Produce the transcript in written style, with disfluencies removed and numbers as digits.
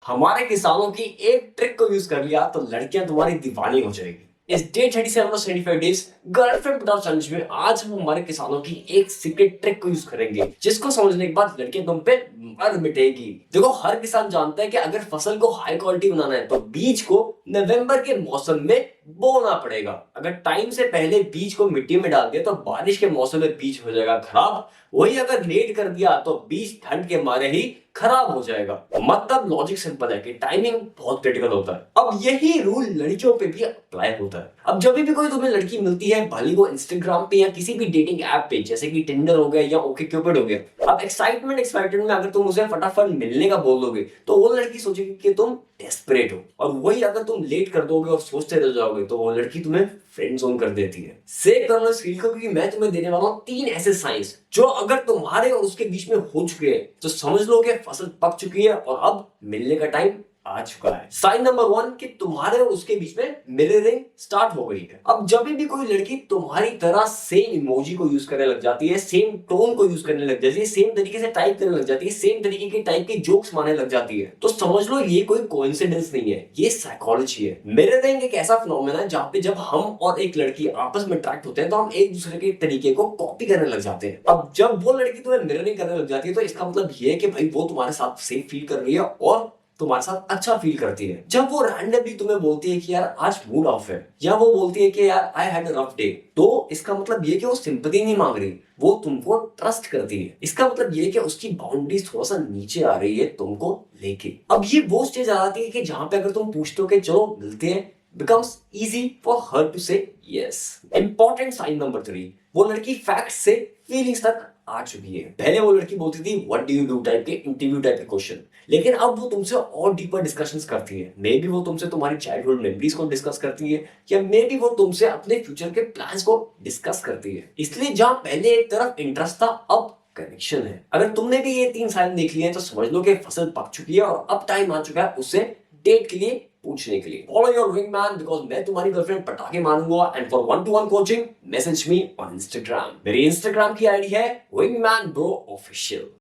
हमारे किसानों की एक ट्रिक को यूज कर लिया तो लड़कियां तुम्हारी दीवानी हो जाएगी। इस डे 37 और 75 डेज गर्लफ्रेंड विदाउट चैलेंज में आज हम हमारे किसानों की एक सीक्रेट ट्रिक को यूज करेंगे, जिसको समझने के बाद लड़कियां तुम पे मर मिटेगी। देखो, हर किसान जानता है कि अगर फसल को हाई क्वालिटी बनाना है तो बीज को नवंबर के मौसम में बोना पड़ेगा। अगर टाइम से पहले बीज को मिट्टी में डाल दिया तो बारिश के मौसम में बीज हो जाएगा खराब। वही अगर लेट कर दिया तो बीज ठंड के मारे ही खराब हो जाएगा। मतलब लॉजिक सिंपल है कि टाइमिंग बहुत क्रिटिकल होता है। अब यही रूल लड़कियों पे भी अप्लाई होता है। अब जब भी कोई तुम्हें लड़की मिलती है, भले वो इंस्टाग्राम पे या किसी भी डेटिंग ऐप पे जैसे कि टिंडर हो गया या ओके क्यूपिड हो गया, अब एक्साइटमेंट में अगर तुम उसे फटाफट मिलने का बोल दोगे तो वो लड़की सोचेगी कि तुम डेस्परेट हो। और वही अगर तुम लेट कर दोगे और सोचते रह जाओगे तो वो लड़की तुम्हें फ्रेंड जोन कर देती है। सेव कर लो इस फील को, क्योंकि मैं तुम्हें देने वाला हूं 3 ऐसे साइंस जो अगर तुम्हारे और उसके बीच में हो चुके हैं तो समझ लो कि फसल पक चुकी है और अब मिलने का टाइम आ चुका है। साइन नंबर 1 कि तुम्हारे और उसके बीच में मिररिंग स्टार्ट हो गई है। अब जब भी कोई लड़की तुम्हारी तरह सेम इमोजी को यूज करने लग जाती है, सेम टोन को यूज करने लग जाती है, सेम तरीके से टाइप करने लग जाती है, सेम तरीके के टाइप के जोक्स मारने लग जाती है, तो समझ लो ये कोई कोइंसिडेंस नहीं है, ये साइकोलॉजी है। मिररिंग एक ऐसा फिनोमेना है जहां पे जब हम और एक लड़की आपस में इंटरेक्ट होते हैं तो हम एक दूसरे के तरीके को कॉपी करने लग जाते हैं। अब जब वो लड़की तुम्हें मिररिंग करने लग जाती है तो इसका मतलब ये है कि भाई वो तुम्हारे साथ सेफ फील कर रही है और तुम्हारे साथ अच्छा फील करती है। जब वो रैंडमली तुम्हें बोलती है कि यार आज मूड ऑफ है, या वो बोलती है कि यार I had a rough day, तो इसका मतलब ये कि वो सिंपैथी नहीं मांग रही, वो तुमको ट्रस्ट करती है। इसका मतलब ये कि उसकी बाउंड्रीज थोड़ा सा नीचे आ रही है तुमको लेके। अब ये वो स्टेज आ जाती है कि जहां पे अगर तुम पूछते हो कि चलो मिलते हैं, becomes easy for her to say yes. Important sign number 3, वो लड़की फैक्ट से फीलिंग्स तक आ चुकी है। पहले वो लड़की बोलती थी what do you do type के इंटरव्यू टाइप के क्वेश्चन, लेकिन अब वो तुमसे और डीपर डिस्कशंस करती है। मे बी वो तुमसे तुम्हारी चाइल्डहुड मेमोरीज को डिस्कस करती है, या मे बी वो तुमसे अपने फ्यूचर के प्लान्स को डिस्कस करती है। इसलिए जहां पहले एक तरफ इंटरेस्ट था, अब कनेक्शन है। अगर तुमने भी ये 3 साइन देख लिए हैं तो समझ लो कि फसल पक चुकी है और अब टाइम आ चुका है उससे डेट के लिए पूछने के लिए। फॉलो योर विंगमैन, बिकॉज मैं तुम्हारी गर्लफ्रेंड पटाखे मारूंगा। And for 1-to-1 coaching message me on Instagram. मेरी इंस्टाग्राम की आईडी है विंगमैन ब्रो ऑफिशियल।